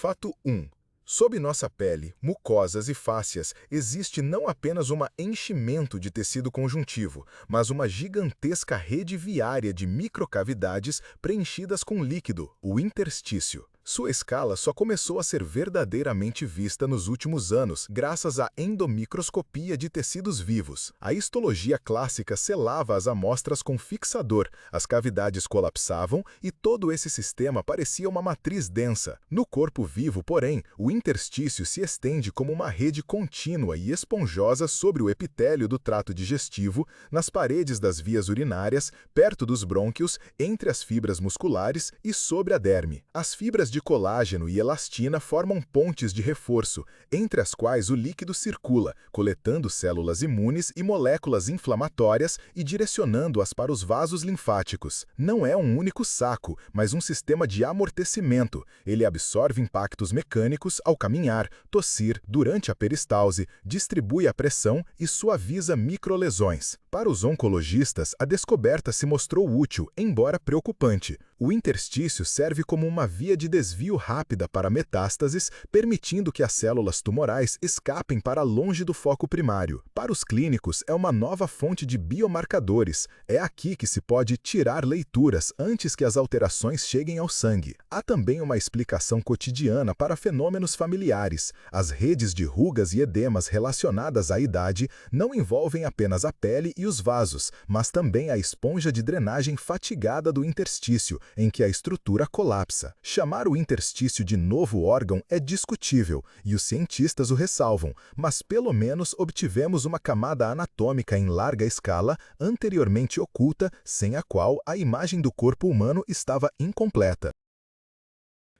Fato 1. Sob nossa pele, mucosas e fáscias, existe não apenas um enchimento de tecido conjuntivo, mas uma gigantesca rede viária de microcavidades preenchidas com líquido, o interstício. Sua escala só começou a ser verdadeiramente vista nos últimos anos, graças à endomicroscopia de tecidos vivos. A histologia clássica selava as amostras com fixador, as cavidades colapsavam e todo esse sistema parecia uma matriz densa. No corpo vivo, porém, o interstício se estende como uma rede contínua e esponjosa sobre o epitélio do trato digestivo, nas paredes das vias urinárias, perto dos brônquios, entre as fibras musculares e sobre a derme. As fibras de colágeno e elastina formam pontes de reforço, entre as quais o líquido circula, coletando células imunes e moléculas inflamatórias e direcionando-as para os vasos linfáticos. Não é um único saco, mas um sistema de amortecimento. Ele absorve impactos mecânicos ao caminhar, tossir, durante a peristalse, distribui a pressão e suaviza microlesões. Para os oncologistas, a descoberta se mostrou útil, embora preocupante. O interstício serve como uma via de desvio rápida para metástases, permitindo que as células tumorais escapem para longe do foco primário. Para os clínicos, é uma nova fonte de biomarcadores. É aqui que se pode tirar leituras antes que as alterações cheguem ao sangue. Há também uma explicação cotidiana para fenômenos familiares. As redes de rugas e edemas relacionadas à idade não envolvem apenas a pele e os vasos, mas também a esponja de drenagem fatigada do interstício, em que a estrutura colapsa. Chamar o interstício de novo órgão é discutível, e os cientistas o ressalvam, mas pelo menos obtivemos uma camada anatômica em larga escala, anteriormente oculta, sem a qual a imagem do corpo humano estava incompleta.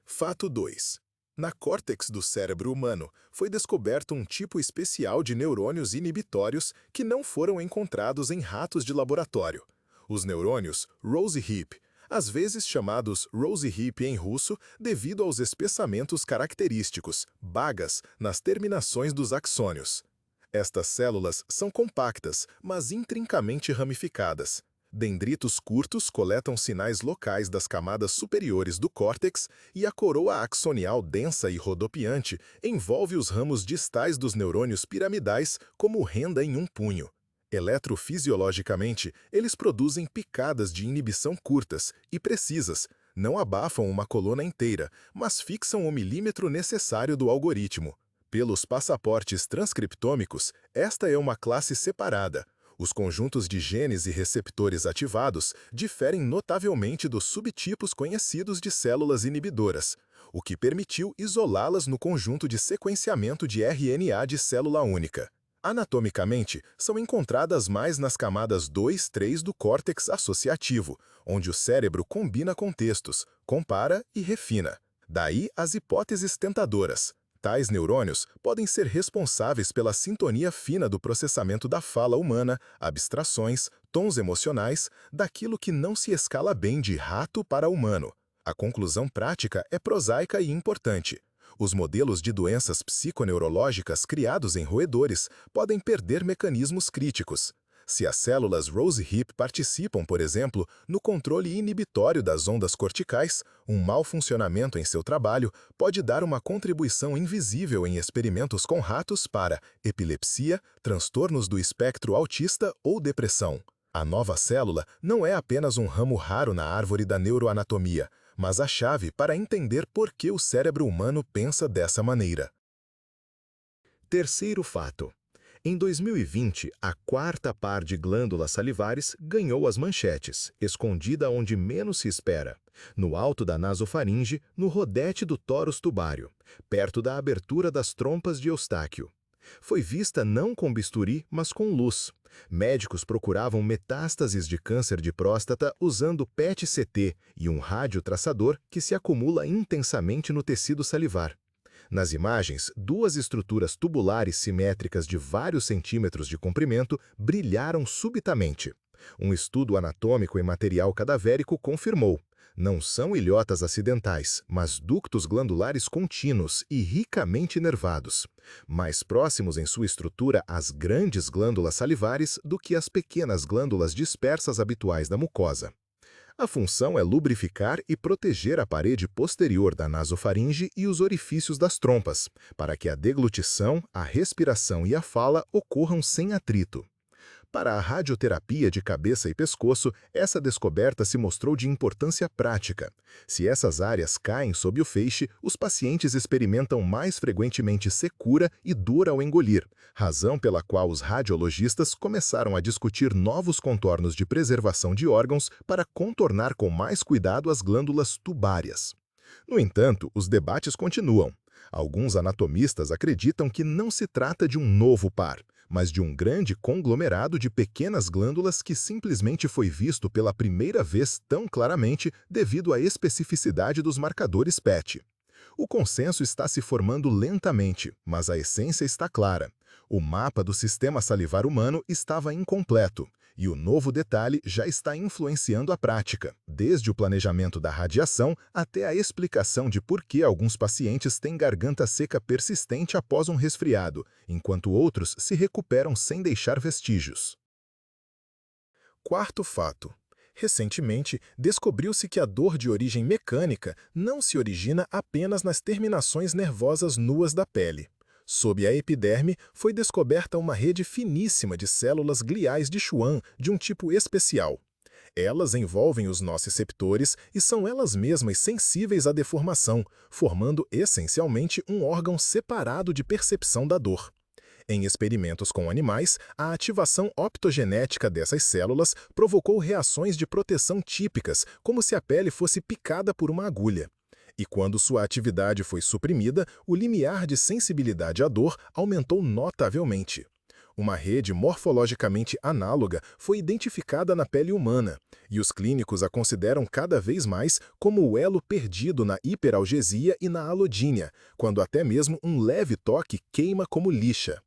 Fato 2. Na córtex do cérebro humano, foi descoberto um tipo especial de neurônios inibitórios que não foram encontrados em ratos de laboratório. Os neurônios Rose Hip, às vezes chamados Rose Hip em russo, devido aos espessamentos característicos, bagas, nas terminações dos axônios. Estas células são compactas, mas intrincamente ramificadas. Dendritos curtos coletam sinais locais das camadas superiores do córtex e a coroa axonial densa e rodopiante envolve os ramos distais dos neurônios piramidais como renda em um punho. Eletrofisiologicamente, eles produzem picadas de inibição curtas e precisas, não abafam uma coluna inteira, mas fixam o milímetro necessário do algoritmo. Pelos passaportes transcriptômicos, esta é uma classe separada. Os conjuntos de genes e receptores ativados diferem notavelmente dos subtipos conhecidos de células inibidoras, o que permitiu isolá-las no conjunto de sequenciamento de RNA de célula única. Anatomicamente, são encontradas mais nas camadas 2 e 3 do córtex associativo, onde o cérebro combina contextos, compara e refina. Daí as hipóteses tentadoras. Tais neurônios podem ser responsáveis pela sintonia fina do processamento da fala humana, abstrações, tons emocionais, daquilo que não se escala bem de rato para humano. A conclusão prática é prosaica e importante. Os modelos de doenças psiconeurológicas criados em roedores podem perder mecanismos críticos. Se as células Rose Hip participam, por exemplo, no controle inibitório das ondas corticais, um mau funcionamento em seu trabalho pode dar uma contribuição invisível em experimentos com ratos para epilepsia, transtornos do espectro autista ou depressão. A nova célula não é apenas um ramo raro na árvore da neuroanatomia, mas a chave para entender por que o cérebro humano pensa dessa maneira. Terceiro fato. Em 2020, a quarta par de glândulas salivares ganhou as manchetes, escondida onde menos se espera, no alto da nasofaringe, no rodete do tórus tubário, perto da abertura das trompas de Eustáquio. Foi vista não com bisturi, mas com luz. Médicos procuravam metástases de câncer de próstata usando PET-CT e um radiotraçador que se acumula intensamente no tecido salivar. Nas imagens, duas estruturas tubulares simétricas de vários centímetros de comprimento brilharam subitamente. Um estudo anatômico em material cadavérico confirmou. Não são ilhotas acidentais, mas ductos glandulares contínuos e ricamente nervados, mais próximos em sua estrutura às grandes glândulas salivares do que às pequenas glândulas dispersas habituais da mucosa. A função é lubrificar e proteger a parede posterior da nasofaringe e os orifícios das trompas, para que a deglutição, a respiração e a fala ocorram sem atrito. Para a radioterapia de cabeça e pescoço, essa descoberta se mostrou de importância prática. Se essas áreas caem sob o feixe, os pacientes experimentam mais frequentemente secura e dor ao engolir, razão pela qual os radiologistas começaram a discutir novos contornos de preservação de órgãos para contornar com mais cuidado as glândulas tubárias. No entanto, os debates continuam. Alguns anatomistas acreditam que não se trata de um novo par, mas de um grande conglomerado de pequenas glândulas que simplesmente foi visto pela primeira vez tão claramente devido à especificidade dos marcadores PET. O consenso está se formando lentamente, mas a essência está clara. O mapa do sistema salivar humano estava incompleto, e o novo detalhe já está influenciando a prática, desde o planejamento da radiação até a explicação de por que alguns pacientes têm garganta seca persistente após um resfriado, enquanto outros se recuperam sem deixar vestígios. Quarto fato. Recentemente, descobriu-se que a dor de origem mecânica não se origina apenas nas terminações nervosas nuas da pele. Sob a epiderme, foi descoberta uma rede finíssima de células gliais de Schwann de um tipo especial. Elas envolvem os nociceptores e são elas mesmas sensíveis à deformação, formando essencialmente um órgão separado de percepção da dor. Em experimentos com animais, a ativação optogenética dessas células provocou reações de proteção típicas, como se a pele fosse picada por uma agulha. E quando sua atividade foi suprimida, o limiar de sensibilidade à dor aumentou notavelmente. Uma rede morfologicamente análoga foi identificada na pele humana, e os clínicos a consideram cada vez mais como o elo perdido na hiperalgesia e na alodínia, quando até mesmo um leve toque queima como lixa.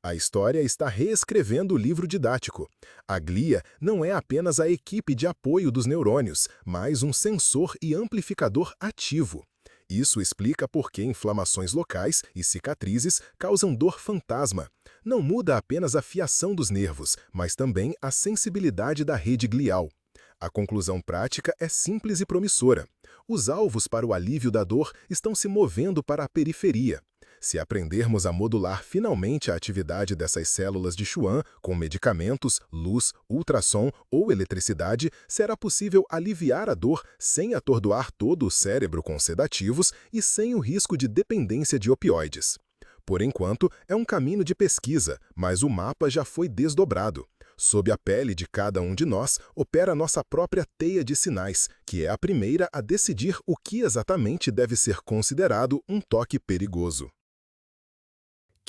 A história está reescrevendo o livro didático. A glia não é apenas a equipe de apoio dos neurônios, mas um sensor e amplificador ativo. Isso explica por que inflamações locais e cicatrizes causam dor fantasma. Não muda apenas a fiação dos nervos, mas também a sensibilidade da rede glial. A conclusão prática é simples e promissora. Os alvos para o alívio da dor estão se movendo para a periferia. Se aprendermos a modular finalmente a atividade dessas células de Schwann com medicamentos, luz, ultrassom ou eletricidade, será possível aliviar a dor sem atordoar todo o cérebro com sedativos e sem o risco de dependência de opioides. Por enquanto, é um caminho de pesquisa, mas o mapa já foi desdobrado. Sob a pele de cada um de nós, opera nossa própria teia de sinais, que é a primeira a decidir o que exatamente deve ser considerado um toque perigoso.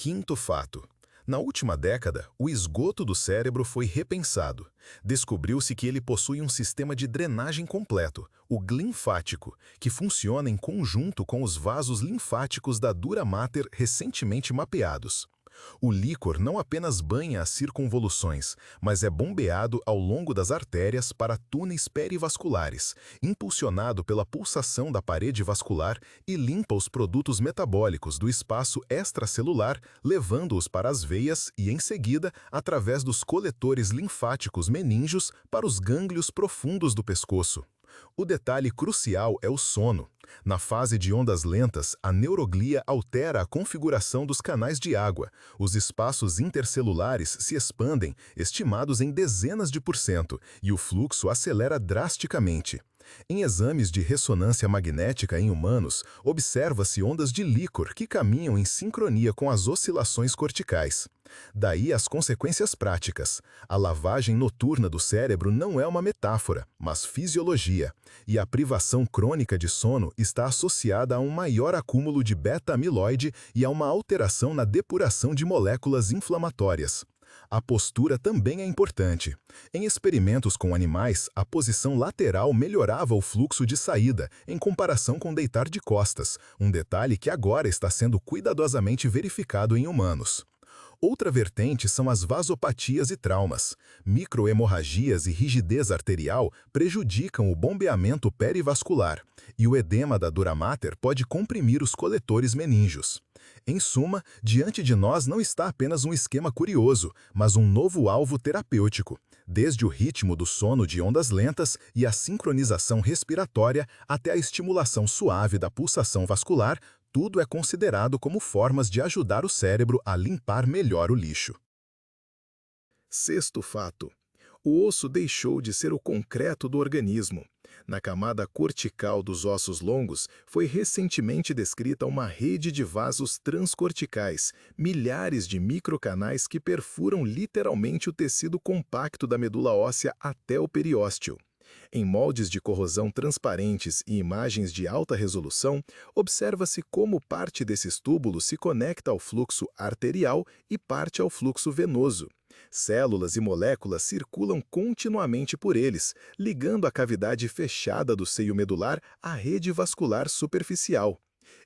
Quinto fato. Na última década, o esgoto do cérebro foi repensado. Descobriu-se que ele possui um sistema de drenagem completo, o glinfático, que funciona em conjunto com os vasos linfáticos da dura mater recentemente mapeados. O líquor não apenas banha as circunvoluções, mas é bombeado ao longo das artérias para túneis perivasculares, impulsionado pela pulsação da parede vascular e limpa os produtos metabólicos do espaço extracelular, levando-os para as veias e, em seguida, através dos coletores linfáticos meníngeos para os gânglios profundos do pescoço. O detalhe crucial é o sono. Na fase de ondas lentas, a neuroglia altera a configuração dos canais de água. Os espaços intercelulares se expandem, estimados em dezenas de %, e o fluxo acelera drasticamente. Em exames de ressonância magnética em humanos, observa-se ondas de líquor que caminham em sincronia com as oscilações corticais. Daí as consequências práticas. A lavagem noturna do cérebro não é uma metáfora, mas fisiologia, e a privação crônica de sono está associada a um maior acúmulo de beta-amiloide e a uma alteração na depuração de moléculas inflamatórias. A postura também é importante. Em experimentos com animais, a posição lateral melhorava o fluxo de saída, em comparação com deitar de costas, um detalhe que agora está sendo cuidadosamente verificado em humanos. Outra vertente são as vasopatias e traumas. Microhemorragias e rigidez arterial prejudicam o bombeamento perivascular, e o edema da dura mater pode comprimir os coletores meníngeos. Em suma, diante de nós não está apenas um esquema curioso, mas um novo alvo terapêutico. desde o ritmo do sono de ondas lentas e a sincronização respiratória até a estimulação suave da pulsação vascular, tudo é considerado como formas de ajudar o cérebro a limpar melhor o lixo. Sexto fato: o osso deixou de ser o concreto do organismo. Na camada cortical dos ossos longos, foi recentemente descrita uma rede de vasos transcorticais, milhares de microcanais que perfuram literalmente o tecido compacto da medula óssea até o periósteo. Em moldes de corrosão transparentes e imagens de alta resolução, observa-se como parte desses túbulos se conecta ao fluxo arterial e parte ao fluxo venoso. Células e moléculas circulam continuamente por eles, ligando a cavidade fechada do seio medular à rede vascular superficial.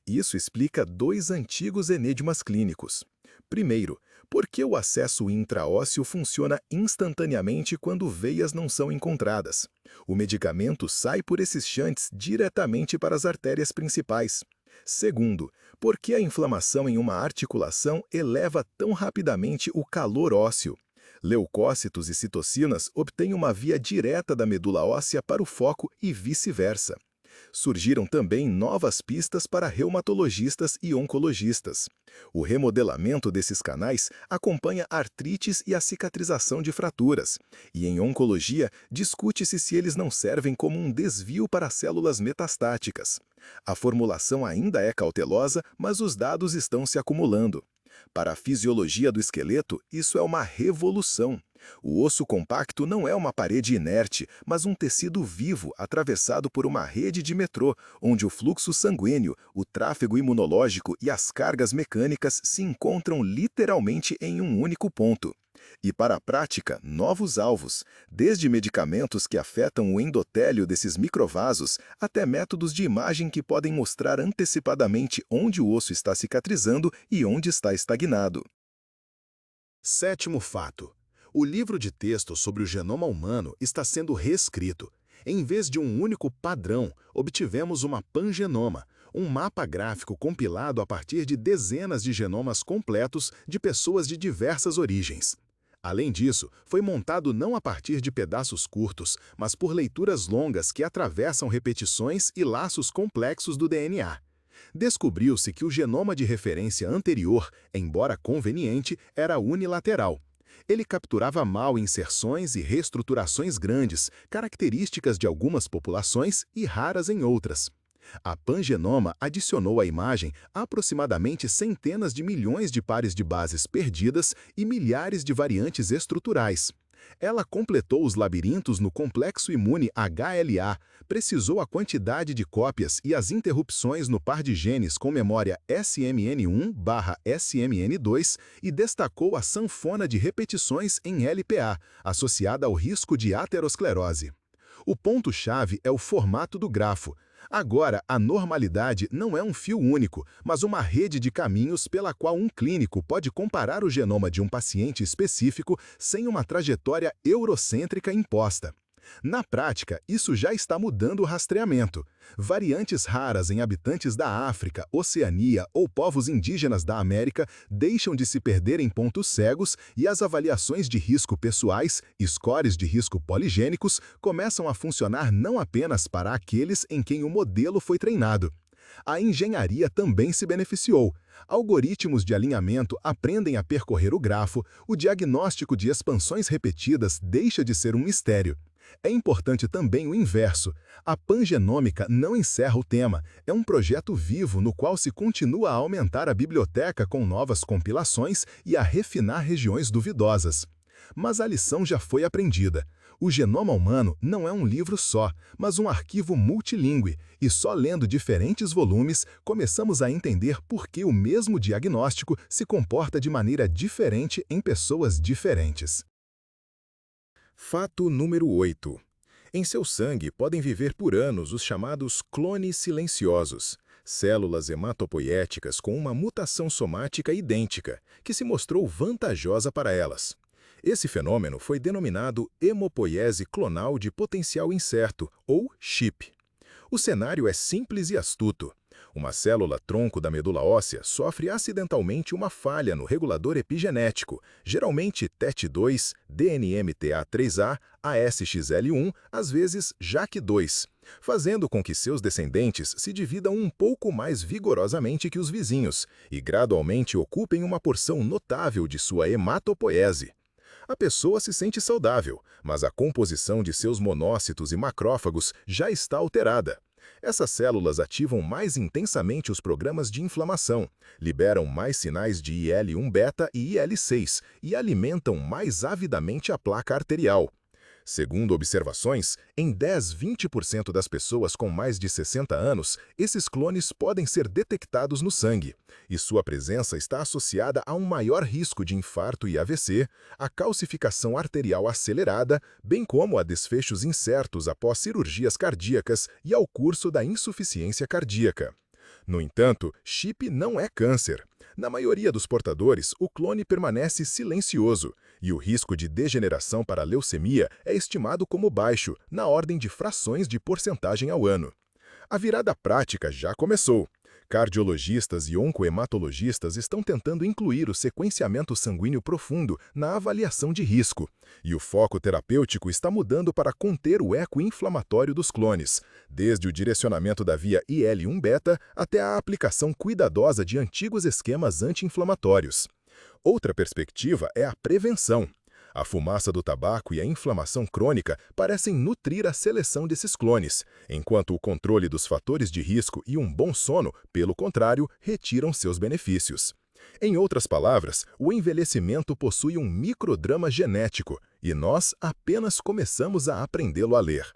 Isso explica dois antigos enigmas clínicos. Primeiro, por que o acesso intraósseo funciona instantaneamente quando veias não são encontradas? O medicamento sai por esses shunts diretamente para as artérias principais. Segundo, por que a inflamação em uma articulação eleva tão rapidamente o calor ósseo? Leucócitos e citocinas obtêm uma via direta da medula óssea para o foco e vice-versa. Surgiram também novas pistas para reumatologistas e oncologistas. O remodelamento desses canais acompanha artrites e a cicatrização de fraturas. E em oncologia, discute-se se eles não servem como um desvio para células metastáticas. A formulação ainda é cautelosa, mas os dados estão se acumulando. Para a fisiologia do esqueleto, isso é uma revolução. O osso compacto não é uma parede inerte, mas um tecido vivo atravessado por uma rede de metrô, onde o fluxo sanguíneo, o tráfego imunológico e as cargas mecânicas se encontram literalmente em um único ponto. E para a prática, novos alvos, desde medicamentos que afetam o endotélio desses microvasos, até métodos de imagem que podem mostrar antecipadamente onde o osso está cicatrizando e onde está estagnado. Sétimo fato: o livro de texto sobre o genoma humano está sendo reescrito. Em vez de um único padrão, obtivemos uma pangenoma, um mapa gráfico compilado a partir de dezenas de genomas completos de pessoas de diversas origens. Além disso, foi montado não a partir de pedaços curtos, mas por leituras longas que atravessam repetições e laços complexos do DNA. Descobriu-se que o genoma de referência anterior, embora conveniente, era unilateral. Ele capturava mal inserções e reestruturações grandes, características de algumas populações e raras em outras. A pangenoma adicionou à imagem aproximadamente centenas de milhões de pares de bases perdidas e milhares de variantes estruturais. Ela completou os labirintos no complexo imune HLA, precisou a quantidade de cópias e as interrupções no par de genes com memória SMN1/SMN2 e destacou a sanfona de repetições em LPA, associada ao risco de aterosclerose. O ponto-chave é o formato do grafo. Agora, a normalidade não é um fio único, mas uma rede de caminhos pela qual um clínico pode comparar o genoma de um paciente específico sem uma trajetória eurocêntrica imposta. Na prática, isso já está mudando o rastreamento. Variantes raras em habitantes da África, Oceania ou povos indígenas da América deixam de se perder em pontos cegos e as avaliações de risco pessoais, scores de risco poligênicos, começam a funcionar não apenas para aqueles em quem o modelo foi treinado. A engenharia também se beneficiou. Algoritmos de alinhamento aprendem a percorrer o grafo, o diagnóstico de expansões repetidas deixa de ser um mistério. É importante também o inverso. A pangenômica não encerra o tema, é um projeto vivo no qual se continua a aumentar a biblioteca com novas compilações e a refinar regiões duvidosas. Mas a lição já foi aprendida. O genoma humano não é um livro só, mas um arquivo multilingüe, e só lendo diferentes volumes começamos a entender por que o mesmo diagnóstico se comporta de maneira diferente em pessoas diferentes. Fato número 8. Em seu sangue podem viver por anos os chamados clones silenciosos, células hematopoiéticas com uma mutação somática idêntica, que se mostrou vantajosa para elas. Esse fenômeno foi denominado hemopoiese clonal de potencial incerto, ou CHIP. O cenário é simples e astuto. Uma célula-tronco da medula óssea sofre acidentalmente uma falha no regulador epigenético, geralmente TET2, DNMTA3A, ASXL1, às vezes JAK2, fazendo com que seus descendentes se dividam um pouco mais vigorosamente que os vizinhos e gradualmente ocupem uma porção notável de sua hematopoese. A pessoa se sente saudável, mas a composição de seus monócitos e macrófagos já está alterada. Essas células ativam mais intensamente os programas de inflamação, liberam mais sinais de IL-1β e IL-6 e alimentam mais avidamente a placa arterial. Segundo observações, em 10–20% das pessoas com mais de 60 anos, esses clones podem ser detectados no sangue, e sua presença está associada a um maior risco de infarto e AVC, a calcificação arterial acelerada, bem como a desfechos incertos após cirurgias cardíacas e ao curso da insuficiência cardíaca. No entanto, chip não é câncer. Na maioria dos portadores, o clone permanece silencioso, e o risco de degeneração para leucemia é estimado como baixo, na ordem de frações de porcentagem ao ano. A virada prática já começou. Cardiologistas e oncohematologistas estão tentando incluir o sequenciamento sanguíneo profundo na avaliação de risco, e o foco terapêutico está mudando para conter o eco inflamatório dos clones, desde o direcionamento da via IL-1β até a aplicação cuidadosa de antigos esquemas anti-inflamatórios. Outra perspectiva é a prevenção. A fumaça do tabaco e a inflamação crônica parecem nutrir a seleção desses clones, enquanto o controle dos fatores de risco e um bom sono, pelo contrário, retiram seus benefícios. Em outras palavras, o envelhecimento possui um microdrama genético, e nós apenas começamos a aprendê-lo a ler.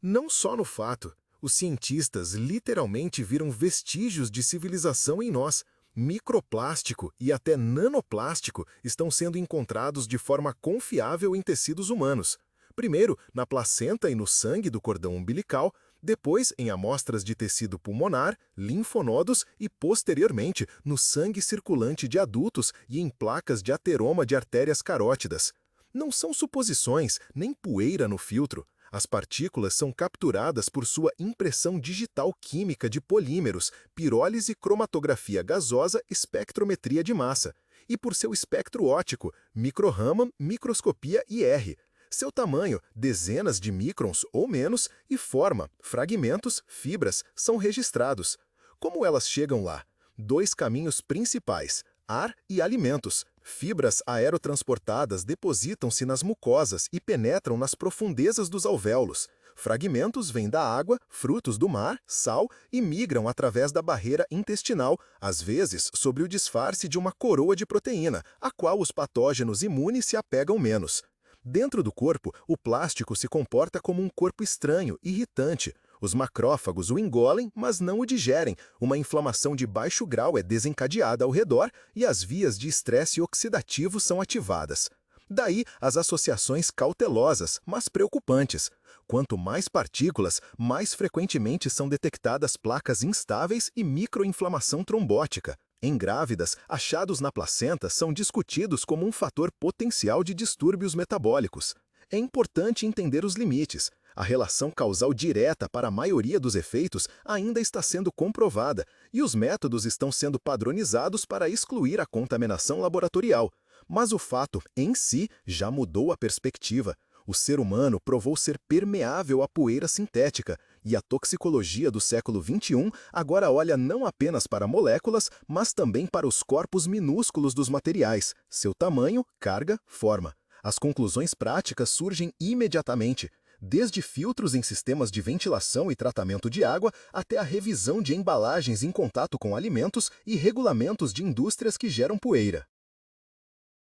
Não só no fato, os cientistas literalmente viram vestígios de civilização em nós. Microplástico e até nanoplástico estão sendo encontrados de forma confiável em tecidos humanos. Primeiro, na placenta e no sangue do cordão umbilical, depois em amostras de tecido pulmonar, linfonodos e, posteriormente, no sangue circulante de adultos e em placas de ateroma de artérias carótidas. Não são suposições, nem poeira no filtro. As partículas são capturadas por sua impressão digital química de polímeros, pirólise, cromatografia gasosa, espectrometria de massa, e por seu espectro óptico, micro-Raman, microscopia IR. Seu tamanho, dezenas de microns ou menos, e forma, fragmentos, fibras, são registrados. Como elas chegam lá? Dois caminhos principais: ar e alimentos. Fibras aerotransportadas depositam-se nas mucosas e penetram nas profundezas dos alvéolos. Fragmentos vêm da água, frutos do mar, sal e migram através da barreira intestinal, às vezes sobre o disfarce de uma coroa de proteína, a qual os patógenos imunes se apegam menos. Dentro do corpo, o plástico se comporta como um corpo estranho, irritante. Os macrófagos o engolem, mas não o digerem. Uma inflamação de baixo grau é desencadeada ao redor e as vias de estresse oxidativo são ativadas. Daí as associações cautelosas, mas preocupantes. Quanto mais partículas, mais frequentemente são detectadas placas instáveis e microinflamação trombótica. Em grávidas, achados na placenta são discutidos como um fator potencial de distúrbios metabólicos. É importante entender os limites. A relação causal direta para a maioria dos efeitos ainda está sendo comprovada, e os métodos estão sendo padronizados para excluir a contaminação laboratorial. Mas o fato, em si, já mudou a perspectiva. O ser humano provou ser permeável à poeira sintética, e a toxicologia do século XXI agora olha não apenas para moléculas, mas também para os corpos minúsculos dos materiais, seu tamanho, carga, forma. As conclusões práticas surgem imediatamente, desde filtros em sistemas de ventilação e tratamento de água até a revisão de embalagens em contato com alimentos e regulamentos de indústrias que geram poeira.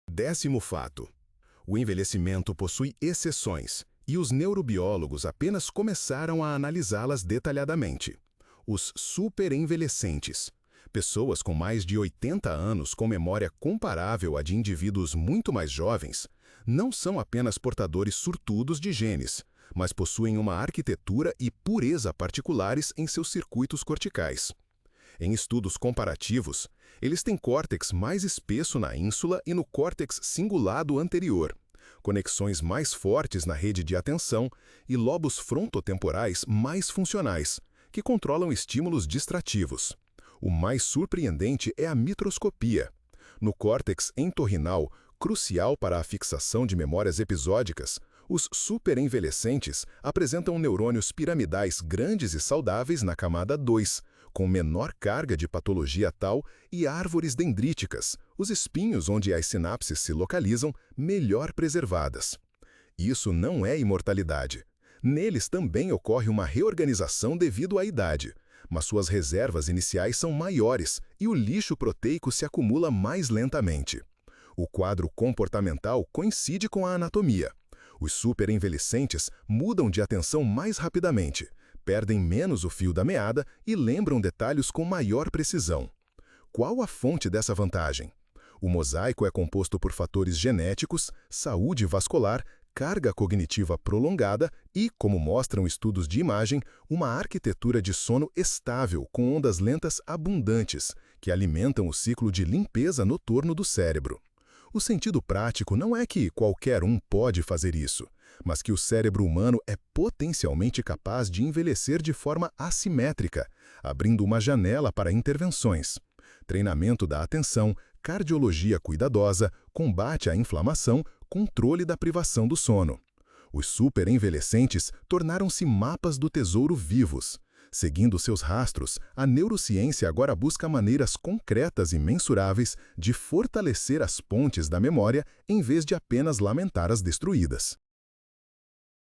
10º fato. O envelhecimento possui exceções, e os neurobiólogos apenas começaram a analisá-las detalhadamente. Os superenvelhecentes. Pessoas com mais de 80 anos com memória comparável à de indivíduos muito mais jovens, não são apenas portadores sortudos de genes, mas possuem uma arquitetura e pureza particulares em seus circuitos corticais. Em estudos comparativos, eles têm córtex mais espesso na ínsula e no córtex cingulado anterior, conexões mais fortes na rede de atenção e lobos frontotemporais mais funcionais, que controlam estímulos distrativos. O mais surpreendente é a mitroscopia. No córtex entorrinal, crucial para a fixação de memórias episódicas, os superenvelhecentes apresentam neurônios piramidais grandes e saudáveis na camada 2, com menor carga de patologia tal, e árvores dendríticas, os espinhos onde as sinapses se localizam, melhor preservadas. Isso não é imortalidade. Neles também ocorre uma reorganização devido à idade, mas suas reservas iniciais são maiores e o lixo proteico se acumula mais lentamente. O quadro comportamental coincide com a anatomia. Os superenvelhecentes mudam de atenção mais rapidamente, perdem menos o fio da meada e lembram detalhes com maior precisão. Qual a fonte dessa vantagem? O mosaico é composto por fatores genéticos, saúde vascular, carga cognitiva prolongada e, como mostram estudos de imagem, uma arquitetura de sono estável com ondas lentas abundantes, que alimentam o ciclo de limpeza noturno do cérebro. O sentido prático não é que qualquer um pode fazer isso, mas que o cérebro humano é potencialmente capaz de envelhecer de forma assimétrica, abrindo uma janela para intervenções. Treinamento da atenção, cardiologia cuidadosa, combate à inflamação, controle da privação do sono. Os superenvelhecentes tornaram-se mapas do tesouro vivos. Seguindo seus rastros, a neurociência agora busca maneiras concretas e mensuráveis de fortalecer as pontes da memória em vez de apenas lamentar as destruídas.